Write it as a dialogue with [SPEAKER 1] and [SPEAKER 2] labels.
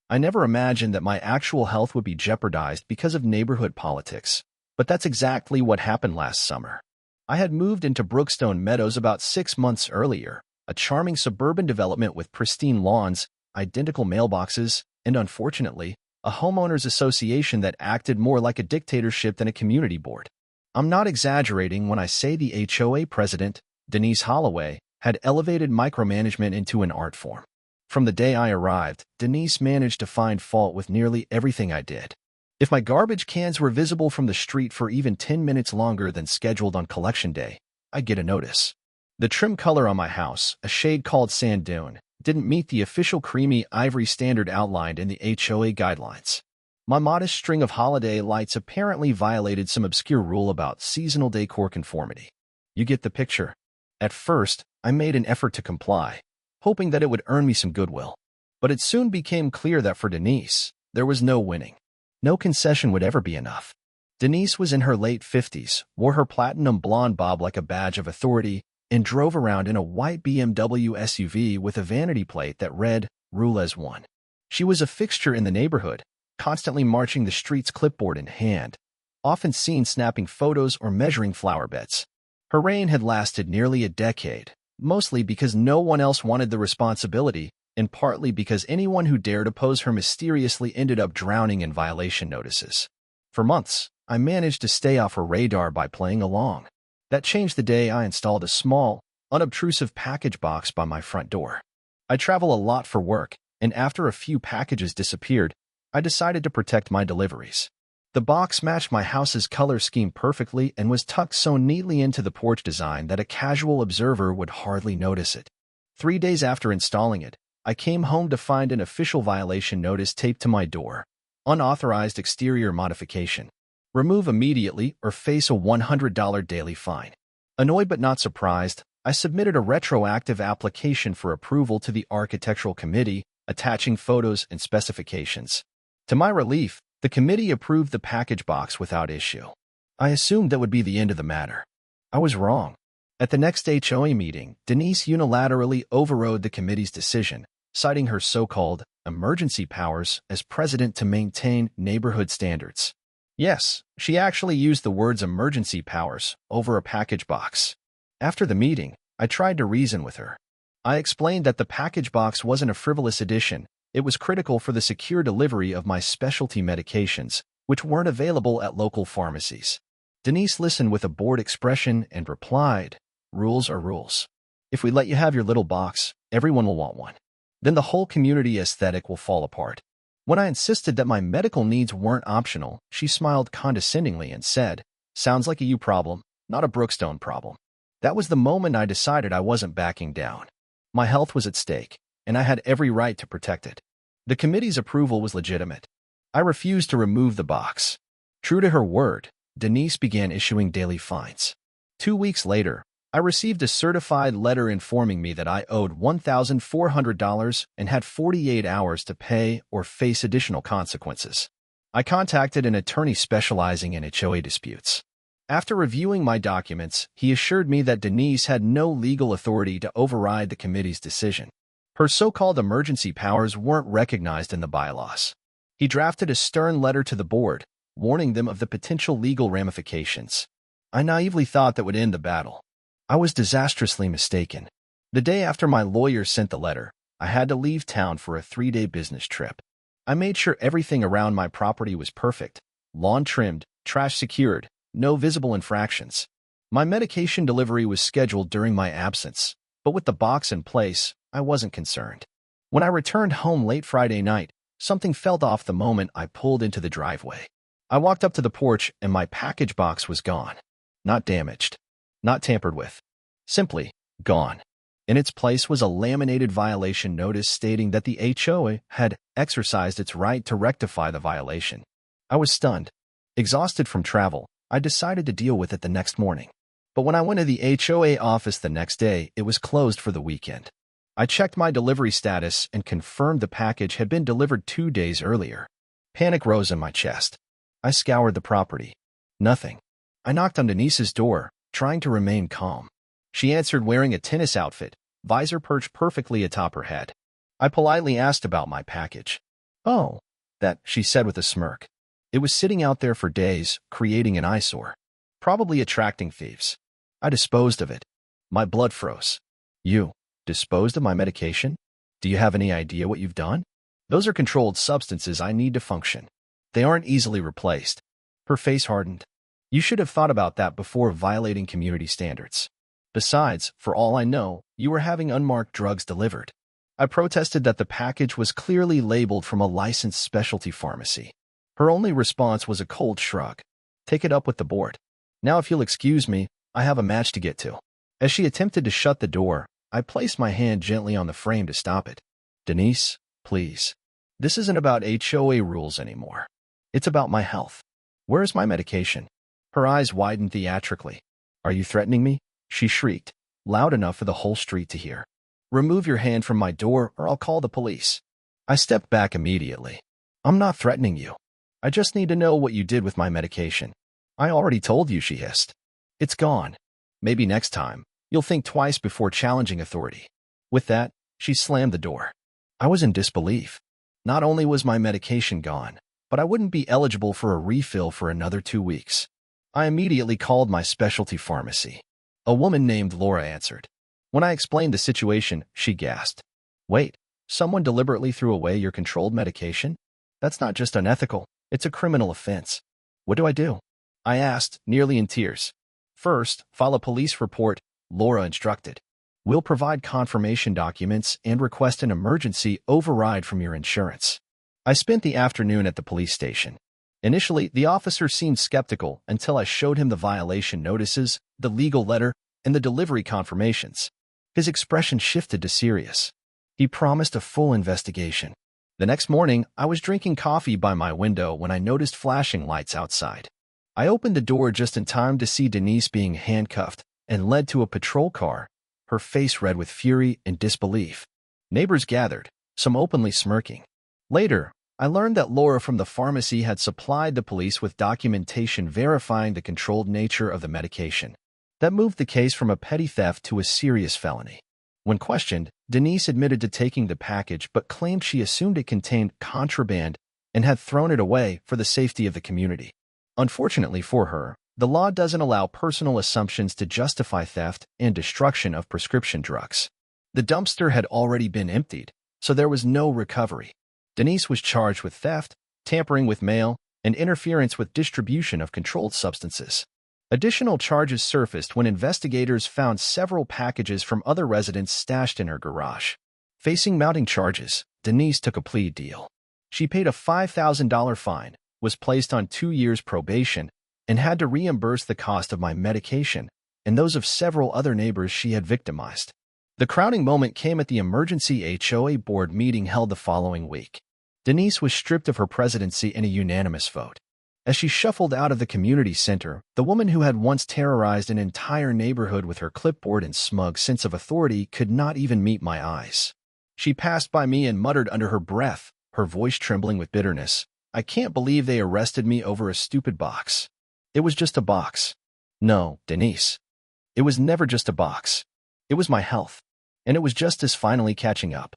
[SPEAKER 1] I never imagined that my actual health would be jeopardized because of neighborhood politics, but that's exactly what happened last summer. I had moved into Brookstone Meadows about 6 months earlier, a charming suburban development with pristine lawns, identical mailboxes, and unfortunately, a homeowners association that acted more like a dictatorship than a community board. I'm not exaggerating when I say the HOA president, Denise Holloway, had elevated micromanagement into an art form. From the day I arrived, Denise managed to find fault with nearly everything I did. If my garbage cans were visible from the street for even 10 minutes longer than scheduled on collection day, I'd get a notice. The trim color on my house, a shade called sand dune, didn't meet the official creamy ivory standard outlined in the HOA guidelines. My modest string of holiday lights apparently violated some obscure rule about seasonal decor conformity. You get the picture. At first, I made an effort to comply, hoping that it would earn me some goodwill. But it soon became clear that for Denise, there was no winning. No concession would ever be enough. Denise was in her late 50s, wore her platinum blonde bob like a badge of authority, and drove around in a white BMW SUV with a vanity plate that read, "Rule as One." She was a fixture in the neighborhood, constantly marching the streets clipboard in hand, often seen snapping photos or measuring flower beds. Her reign had lasted nearly a decade, mostly because no one else wanted the responsibility, and partly because anyone who dared oppose her mysteriously ended up drowning in violation notices. For months, I managed to stay off her radar by playing along. That changed the day I installed a small, unobtrusive package box by my front door. I travel a lot for work, and after a few packages disappeared, I decided to protect my deliveries. The box matched my house's color scheme perfectly and was tucked so neatly into the porch design that a casual observer would hardly notice it. 3 days after installing it, I came home to find an official violation notice taped to my door. Unauthorized exterior modification. Remove immediately or face a $100 daily fine. Annoyed but not surprised, I submitted a retroactive application for approval to the Architectural Committee, attaching photos and specifications. To my relief, the committee approved the package box without issue. I assumed that would be the end of the matter. I was wrong. At the next HOA meeting, Denise unilaterally overrode the committee's decision, citing her so-called emergency powers as president to maintain neighborhood standards. Yes, she actually used the words emergency powers over a package box. After the meeting, I tried to reason with her. I explained that the package box wasn't a frivolous addition. It was critical for the secure delivery of my specialty medications, which weren't available at local pharmacies. Denise listened with a bored expression and replied, "Rules are rules. If we let you have your little box, everyone will want one. Then the whole community aesthetic will fall apart." When I insisted that my medical needs weren't optional, she smiled condescendingly and said, "Sounds like a you problem, not a Brookstone problem." That was the moment I decided I wasn't backing down. My health was at stake, and I had every right to protect it. The committee's approval was legitimate. I refused to remove the box. True to her word, Denise began issuing daily fines. 2 weeks later, I received a certified letter informing me that I owed $1,400 and had 48 hours to pay or face additional consequences. I contacted an attorney specializing in HOA disputes. After reviewing my documents, he assured me that Denise had no legal authority to override the committee's decision. Her so-called emergency powers weren't recognized in the bylaws. He drafted a stern letter to the board, warning them of the potential legal ramifications. I naively thought that would end the battle. I was disastrously mistaken. The day after my lawyer sent the letter, I had to leave town for a 3-day business trip. I made sure everything around my property was perfect: lawn trimmed, trash secured, no visible infractions. My medication delivery was scheduled during my absence, but with the box in place, I wasn't concerned. When I returned home late Friday night, something felt off the moment I pulled into the driveway. I walked up to the porch and my package box was gone. Not damaged. Not tampered with. Simply gone. In its place was a laminated violation notice stating that the HOA had exercised its right to rectify the violation. I was stunned. Exhausted from travel, I decided to deal with it the next morning. But when I went to the HOA office the next day, it was closed for the weekend. I checked my delivery status and confirmed the package had been delivered 2 days earlier. Panic rose in my chest. I scoured the property. Nothing. I knocked on Denise's door, trying to remain calm. She answered wearing a tennis outfit, visor perched perfectly atop her head. I politely asked about my package. Oh, that, she said with a smirk. It was sitting out there for days, creating an eyesore. Probably attracting thieves. I disposed of it. My blood froze. You disposed of my medication? Do you have any idea what you've done? Those are controlled substances I need to function. They aren't easily replaced. Her face hardened. You should have thought about that before violating community standards. Besides, for all I know, you were having unmarked drugs delivered. I protested that the package was clearly labeled from a licensed specialty pharmacy. Her only response was a cold shrug. Take it up with the board. Now if you'll excuse me, I have a match to get to. As she attempted to shut the door, I placed my hand gently on the frame to stop it. Denise, please. This isn't about HOA rules anymore. It's about my health. Where is my medication? Her eyes widened theatrically. Are you threatening me? She shrieked, loud enough for the whole street to hear. Remove your hand from my door or I'll call the police. I stepped back immediately. I'm not threatening you. I just need to know what you did with my medication. I already told you, she hissed. It's gone. Maybe next time, you'll think twice before challenging authority. With that, she slammed the door. I was in disbelief. Not only was my medication gone, but I wouldn't be eligible for a refill for another 2 weeks. I immediately called my specialty pharmacy. A woman named Laura answered. When I explained the situation, she gasped. Wait, someone deliberately threw away your controlled medication? That's not just unethical, it's a criminal offense. What do I do? I asked, nearly in tears. First, file a police report, Laura instructed. We'll provide confirmation documents and request an emergency override from your insurance. I spent the afternoon at the police station. Initially, the officer seemed skeptical until I showed him the violation notices, the legal letter, and the delivery confirmations. His expression shifted to serious. He promised a full investigation. The next morning, I was drinking coffee by my window when I noticed flashing lights outside. I opened the door just in time to see Denise being handcuffed and led to a patrol car, her face red with fury and disbelief. Neighbors gathered, some openly smirking. Later, I learned that Laura from the pharmacy had supplied the police with documentation verifying the controlled nature of the medication. That moved the case from a petty theft to a serious felony. When questioned, Denise admitted to taking the package but claimed she assumed it contained contraband and had thrown it away for the safety of the community. Unfortunately for her, the law doesn't allow personal assumptions to justify theft and destruction of prescription drugs. The dumpster had already been emptied, so there was no recovery. Denise was charged with theft, tampering with mail, and interference with distribution of controlled substances. Additional charges surfaced when investigators found several packages from other residents stashed in her garage. Facing mounting charges, Denise took a plea deal. She paid a $5,000 fine, was placed on 2 years probation, and had to reimburse the cost of my medication and those of several other neighbors she had victimized. The crowning moment came at the emergency HOA board meeting held the following week. Denise was stripped of her presidency in a unanimous vote. As she shuffled out of the community center, the woman who had once terrorized an entire neighborhood with her clipboard and smug sense of authority could not even meet my eyes. She passed by me and muttered under her breath, her voice trembling with bitterness, I can't believe they arrested me over a stupid box. It was just a box. No, Denise. It was never just a box. It was my health. And it was justice finally catching up.